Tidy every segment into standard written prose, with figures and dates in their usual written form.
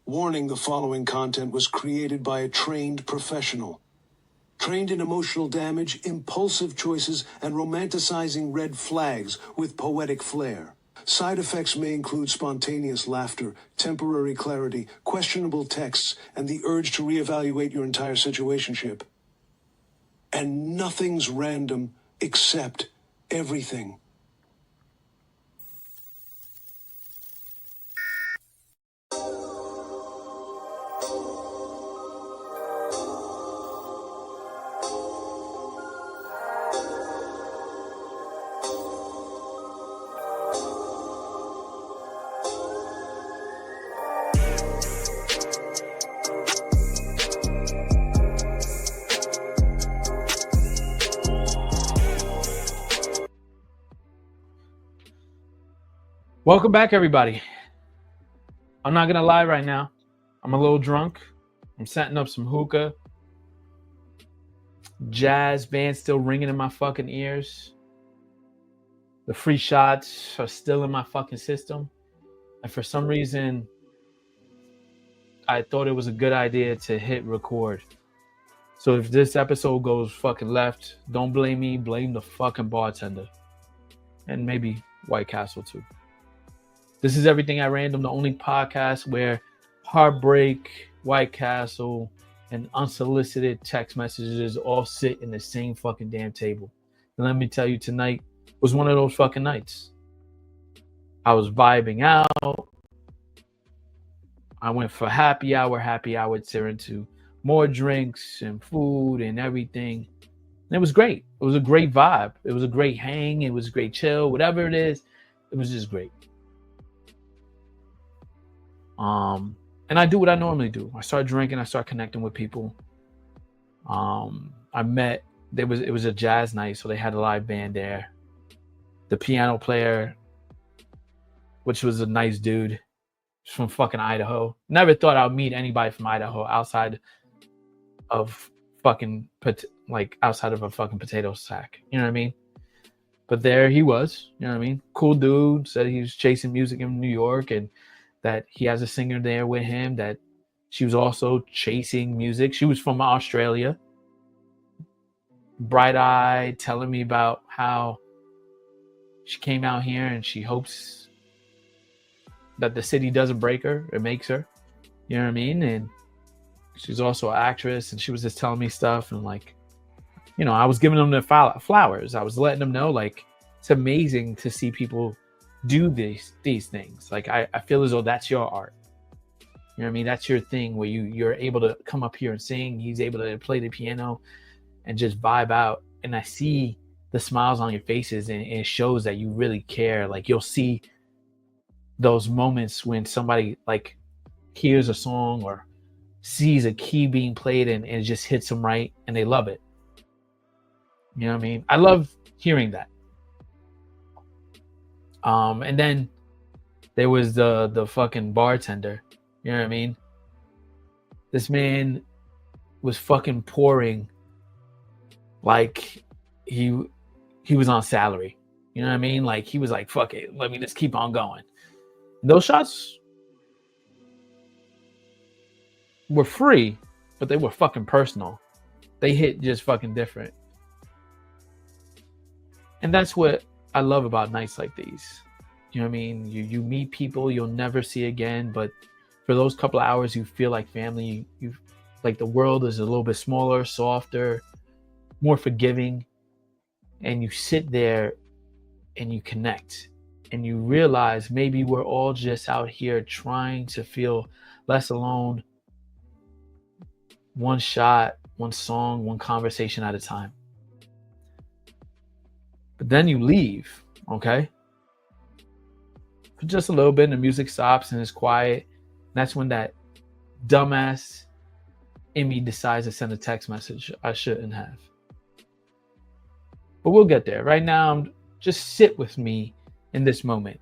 Warning: the following content was created by a trained professional. Trained in emotional damage, impulsive choices, and romanticizing red flags with poetic flair. Side effects may include spontaneous laughter, temporary clarity, questionable texts, and the urge to reevaluate your entire situationship. And nothing's random except everything. Welcome back, everybody. I'm not gonna lie right now. I'm a little drunk. I'm setting up some hookah. Jazz band still ringing in my fucking ears. The free shots are still in my fucking system. And for some reason, I thought it was a good idea to hit record. So if this episode goes fucking left, don't blame me. Blame the fucking bartender. And maybe White Castle too. This is Everything at Random, the only podcast where heartbreak, White Castle, and unsolicited text messages all sit in the same fucking damn table. And let me tell you, tonight was one of those fucking nights. I was vibing out. I went for happy hour turned into more drinks and food and everything. And it was great. It was a great vibe. It was a great hang. It was a great chill. Whatever it is, it was just great. And I do what I normally do. I start drinking. I start connecting with people. It was a jazz night, so they had a live band there. The piano player, which was a nice dude, from fucking Idaho. Never thought I'd meet anybody from Idaho outside of outside of a fucking potato sack. You know what I mean? But there he was. You know what I mean? Cool dude. Said he was chasing music in New York and that he has a singer there with him, that she was also chasing music. She was from Australia. Bright-eyed, telling me about how she came out here and she hopes that the city doesn't break her, it makes her. You know what I mean? And she's also an actress, and she was just telling me stuff. And I was giving them their flowers. I was letting them know, it's amazing to see people do these things. I feel as though that's your art. You know what I mean? That's your thing where you're able to come up here and sing. He's able to play the piano and just vibe out. And I see the smiles on your faces, and it shows that you really care. You'll see those moments when somebody hears a song or sees a key being played and it just hits them right and they love it. You know what I mean? I love hearing that. And then there was the fucking bartender. You know what I mean? This man was fucking pouring like he was on salary. You know what I mean? He was like, fuck it, let me just keep on going. Those shots were free, but they were fucking personal. They hit just fucking different. And that's what I love about nights like these. You know what I mean? You meet people you'll never see again, but for those couple of hours you feel like family. You the world is a little bit smaller, softer, more forgiving, and you sit there and you connect and you realize maybe we're all just out here trying to feel less alone, one shot, one song, one conversation at a time. But then you leave, okay? For just a little bit, and the music stops and it's quiet. And that's when that dumbass in me decides to send a text message I shouldn't have. But we'll get there. Right now, just sit with me in this moment.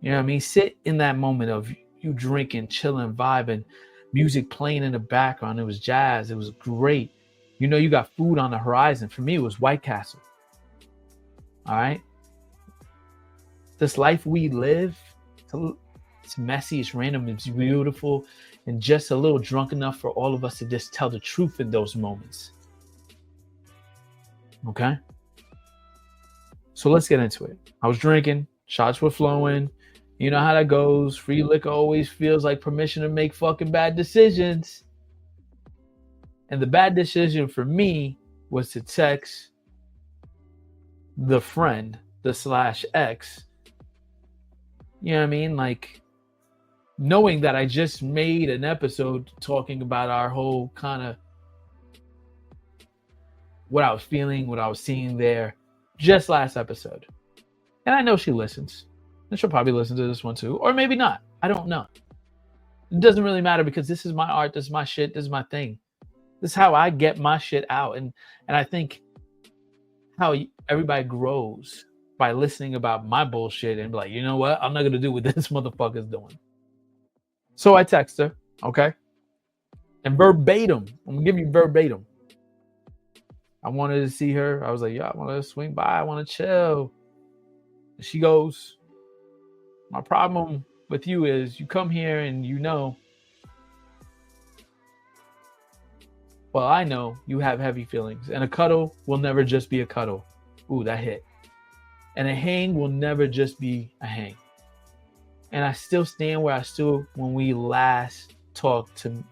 You know what I mean? Sit in that moment of you drinking, chilling, vibing, music playing in the background. It was jazz. It was great. You got food on the horizon. For me, it was White Castle. All right. This life we live, It's messy, it's random, it's beautiful, and just a little drunk enough for all of us to just tell the truth in those moments. Okay? So let's get into it. I was drinking, shots were flowing. You know how that goes. Free liquor always feels like permission to make fucking bad decisions. And the bad decision for me was to text the friend, the /ex. You know what I mean? Like, knowing that I just made an episode talking about our whole kind of what I was feeling, what I was seeing there, just last episode. And I know she listens. And she'll probably listen to this one too. Or maybe not. I don't know. It doesn't really matter because this is my art. This is my shit. This is my thing. This is how I get my shit out. And I think how everybody grows by listening about my bullshit and be like, you know what? I'm not going to do what this motherfucker's doing. So I text her, okay? And verbatim, I'm going to give you verbatim. I wanted to see her. I was like, yeah, I want to swing by. I want to chill. And she goes, my problem with you is you come here and you know, well, I know you have heavy feelings. And a cuddle will never just be a cuddle. Ooh, that hit. And a hang will never just be a hang. And I still stand where I stood when we last talked. And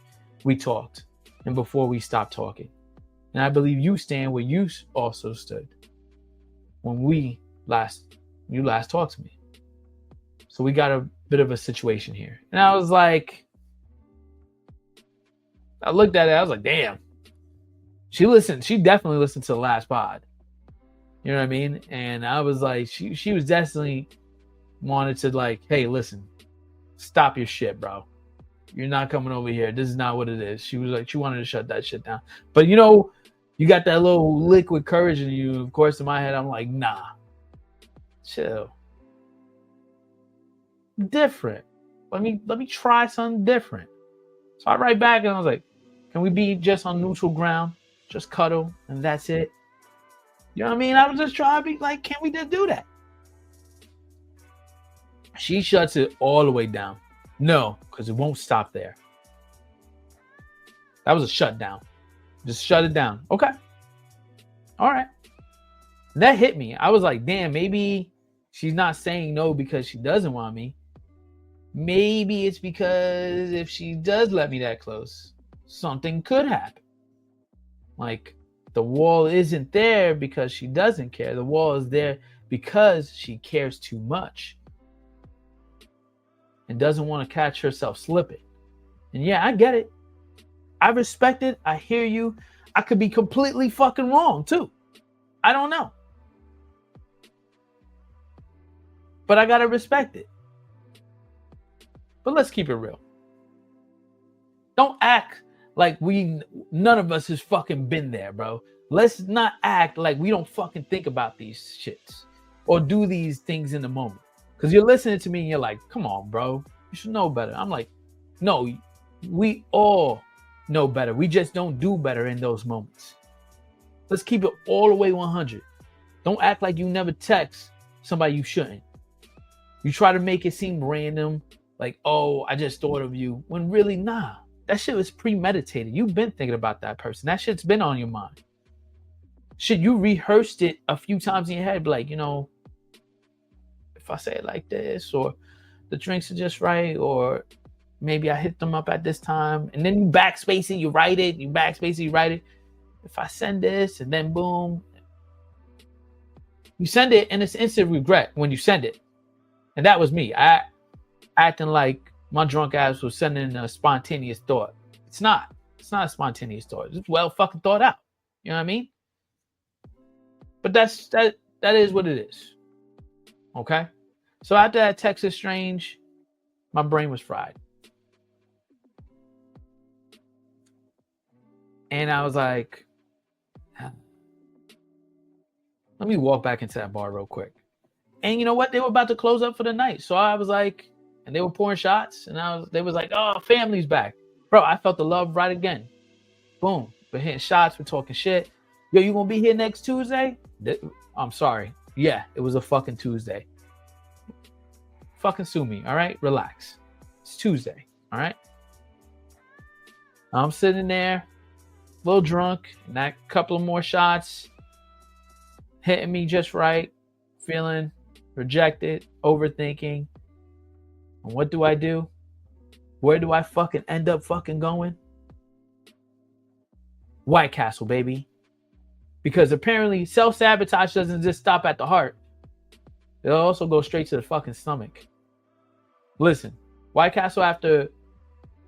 before we stopped talking. And I believe you stand where you also stood when you last talked to me. So we got a bit of a situation here. And I was like, I looked at it, I was like, damn. She definitely listened to the last pod. You know what I mean? And I was like, she was definitely wanted to like, hey, listen, stop your shit, bro. You're not coming over here. This is not what it is. She was like, she wanted to shut that shit down. But you know, you got that little liquid courage in you. Of course, in my head, I'm like, nah, chill. Different. Let me try something different. So I write back and I was like, can we be just on neutral ground? Just cuddle and that's it. You know what I mean? I was just trying to be like, can we just do that? She shuts it all the way down. No, because it won't stop there. That was a shutdown. Just shut it down. Okay. All right. That hit me. I was like, damn, maybe she's not saying no because she doesn't want me. Maybe it's because if she does let me that close, something could happen. Like, the wall isn't there because she doesn't care. The wall is there because she cares too much and doesn't want to catch herself slipping. And yeah, I get it. I respect it. I hear you. I could be completely fucking wrong too. I don't know. But I gotta respect it. But let's keep it real. Don't act like none of us has fucking been there, bro. Let's not act like we don't fucking think about these shits or do these things in the moment. Because you're listening to me and you're like, come on, bro. You should know better. I'm like, no, we all know better. We just don't do better in those moments. Let's keep it all the way 100. Don't act like you never text somebody you shouldn't. You try to make it seem random, like, oh, I just thought of you. When really, nah. That shit was premeditated. You've been thinking about that person. That shit's been on your mind. Shit, you rehearsed it a few times in your head, like, you know, if I say it like this, or the drinks are just right, or maybe I hit them up at this time, and then you backspace it, you write it, you backspace it, you write it. If I send this, and then boom, you send it, and it's instant regret when you send it. And that was me. I acting like my drunk ass was sending a spontaneous thought. It's not. It's not a spontaneous thought. It's well fucking thought out. You know what I mean? But that is what it is. Okay? So after that text exchange, my brain was fried. And I was like, let me walk back into that bar real quick. And you know what? They were about to close up for the night. So I was like, and they were pouring shots. And they was like, oh, family's back. Bro, I felt the love right again. Boom. We're hitting shots. We're talking shit. Yo, you gonna be here next Tuesday? I'm sorry. Yeah, it was a fucking Tuesday. Fucking sue me, all right? Relax. It's Tuesday. All right. I'm sitting there, a little drunk, and that couple of more shots hitting me just right, feeling rejected, overthinking. And what do? Where do I fucking end up fucking going? White Castle, baby. Because apparently self-sabotage doesn't just stop at the heart. It'll also go straight to the fucking stomach. Listen, White Castle after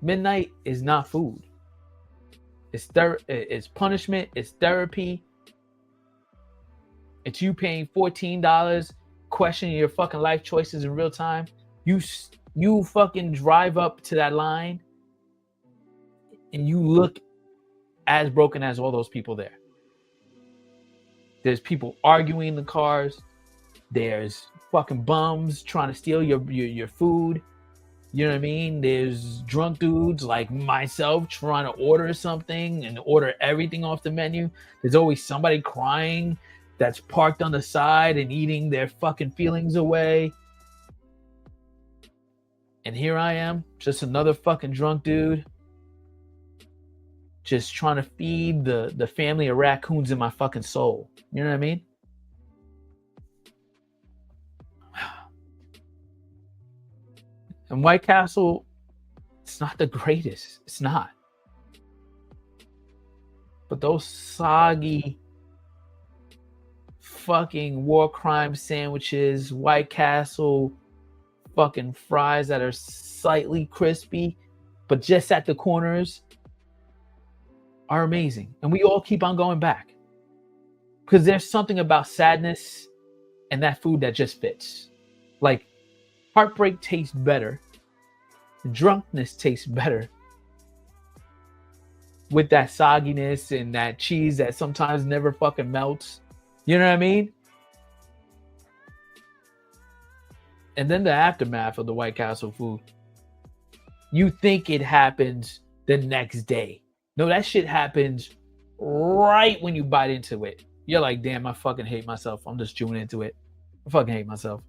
midnight is not food. It's punishment. It's therapy. It's you paying $14, questioning your fucking life choices in real time. You fucking drive up to that line and you look as broken as all those people there. There's people arguing in the cars. There's fucking bums trying to steal your food. You know what I mean? There's drunk dudes like myself trying to order something and order everything off the menu. There's always somebody crying that's parked on the side and eating their fucking feelings away. And here I am, just another fucking drunk dude, just trying to feed the family of raccoons in my fucking soul. You know what I mean? And White Castle, it's not the greatest. It's not. But those soggy fucking war crime sandwiches, White Castle fucking fries that are slightly crispy, but just at the corners, are amazing. And we all keep on going back. Because there's something about sadness and that food that just fits. Like, heartbreak tastes better. Drunkenness tastes better with that sogginess and that cheese that sometimes never fucking melts. You know what I mean? And then the aftermath of the White Castle food. You think it happens the next day. No, that shit happens right when you bite into it. You're like, damn, I fucking hate myself. I'm just chewing into it. I fucking hate myself.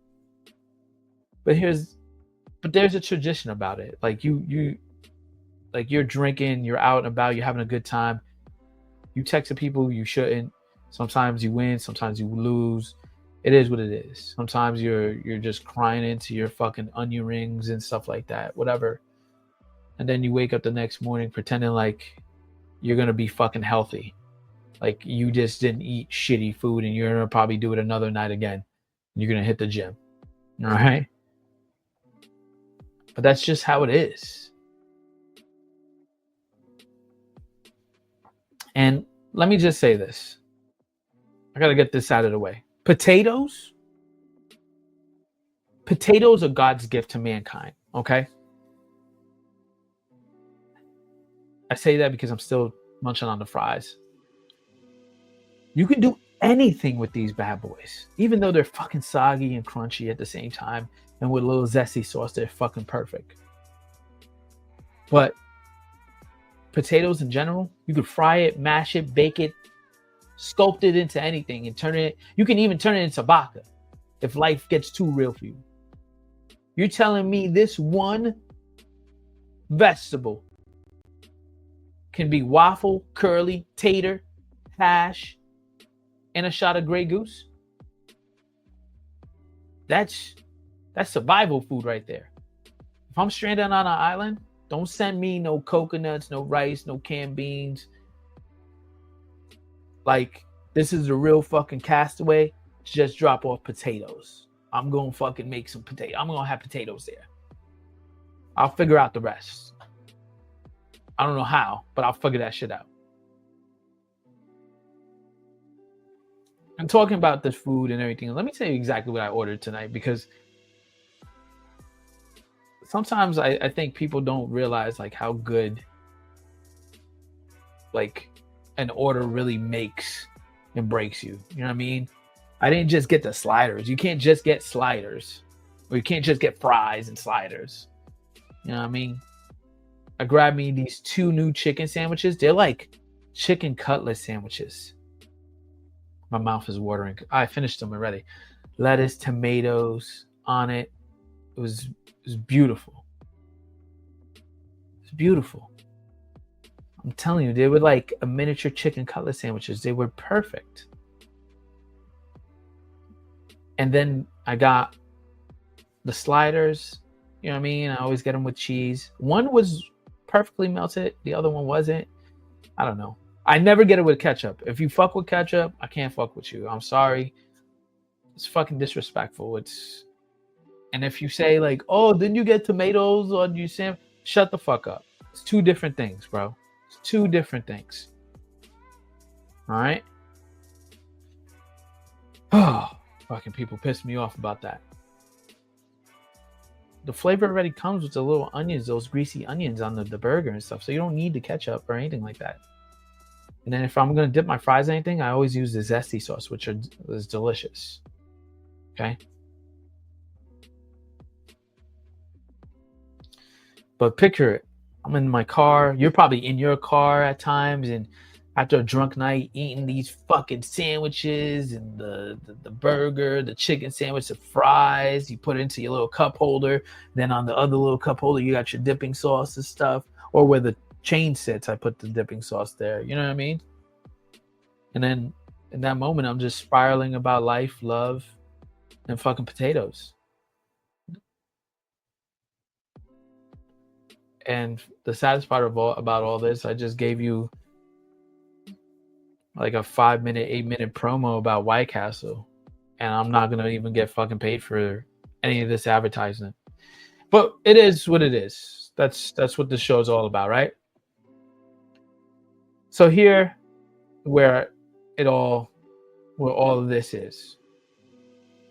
But there's a tradition about it. Like you're drinking, you're out and about, you're having a good time. You text the people you shouldn't. Sometimes you win, sometimes you lose. It is what it is. Sometimes you're just crying into your fucking onion rings and stuff like that, whatever. And then you wake up the next morning pretending like you're gonna be fucking healthy. Like you just didn't eat shitty food and you're gonna probably do it another night again. You're gonna hit the gym. All right? But that's just how it is. And let me just say this. I got to get this out of the way. Potatoes are God's gift to mankind, okay? I say that because I'm still munching on the fries. You can do anything with these bad boys, even though they're fucking soggy and crunchy at the same time. And with a little zesty sauce, they're fucking perfect. But potatoes in general, you could fry it, mash it, bake it, sculpt it into anything and turn it. You can even turn it into vodka if life gets too real for you. You're telling me this one vegetable can be waffle, curly, tater, hash, and a shot of Grey Goose? That's survival food right there. If I'm stranded on an island, don't send me no coconuts, no rice, no canned beans. Like, this is a real fucking castaway. Just drop off potatoes. I'm going to fucking make some potatoes. I'm going to have potatoes there. I'll figure out the rest. I don't know how, but I'll figure that shit out. I'm talking about this food and everything. Let me tell you exactly what I ordered tonight, because sometimes I think people don't realize like how good like an order really makes and breaks you. You know what I mean? I didn't just get the sliders. You can't just get sliders. Or you can't just get fries and sliders. You know what I mean? I grabbed me these 2 new chicken sandwiches. They're like chicken cutlet sandwiches. My mouth is watering. I finished them already. Lettuce, tomatoes on it. It was beautiful. beautiful. I'm telling you, they were like a miniature chicken cutlet sandwiches. They were perfect. And then I got the sliders. You know what I mean? I always get them with cheese. One was perfectly melted. The other one wasn't. I don't know. I never get it with ketchup. If you fuck with ketchup, I can't fuck with you. I'm sorry. It's fucking disrespectful. And if you say like, oh, didn't you get tomatoes on your sandwich? Shut the fuck up. It's two different things, bro. It's two different things. All right? Oh, fucking people piss me off about that. The flavor already comes with the little onions, those greasy onions on the burger and stuff. So you don't need the ketchup or anything like that. And then if I'm going to dip my fries in anything, I always use the zesty sauce, which is delicious. Okay? But picture it. I'm in my car. You're probably in your car at times, and after a drunk night, eating these fucking sandwiches and the burger, the chicken sandwich, the fries. You put it into your little cup holder. Then on the other little cup holder, you got your dipping sauce and stuff. Or where the chain sits, I put the dipping sauce there. You know what I mean? And then in that moment, I'm just spiraling about life, love, and fucking potatoes. And the saddest part about all this, I just gave you like a 5-minute, 8-minute promo about White Castle. And I'm not going to even get fucking paid for any of this advertising. But it is what it is. That's what the show's all about, right? So here, where all of this is.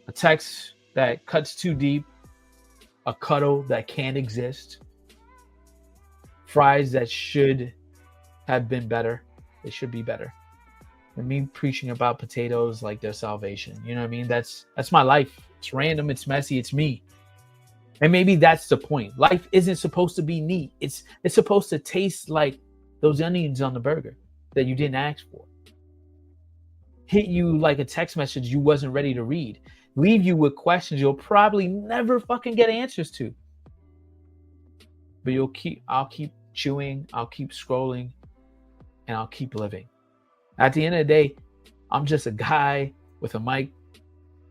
A text that cuts too deep. A cuddle that can't exist. Fries that should have been better. They should be better. And me preaching about potatoes like their salvation. You know what I mean? That's my life. It's random. It's messy. It's me. And maybe that's the point. Life isn't supposed to be neat. It's supposed to taste like those onions on the burger that you didn't ask for. Hit you like a text message you wasn't ready to read. Leave you with questions you'll probably never fucking get answers to. But I'll keep chewing, I'll keep scrolling, and I'll keep living. At the end of the day, I'm just a guy with a mic,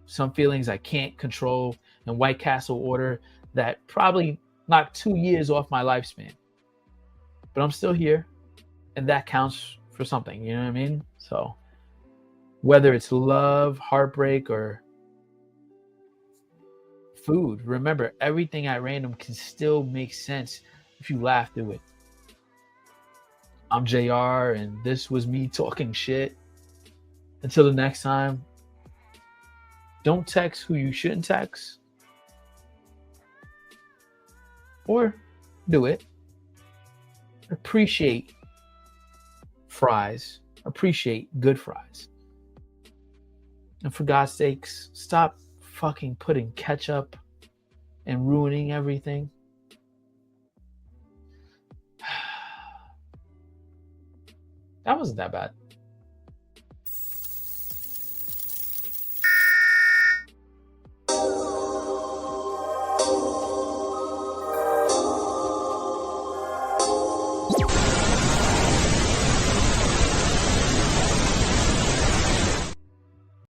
some feelings I can't control, and White Castle order that probably knocked 2 years off my lifespan. But I'm still here, and that counts for something, you know what I mean? So whether it's love, heartbreak, or food, remember, everything at random can still make sense if you laugh through it. I'm JR, and this was me talking shit. Until the next time, don't text who you shouldn't text. Or do it. Appreciate fries. Appreciate good fries. And for God's sakes, stop fucking putting ketchup and ruining everything. That wasn't that bad.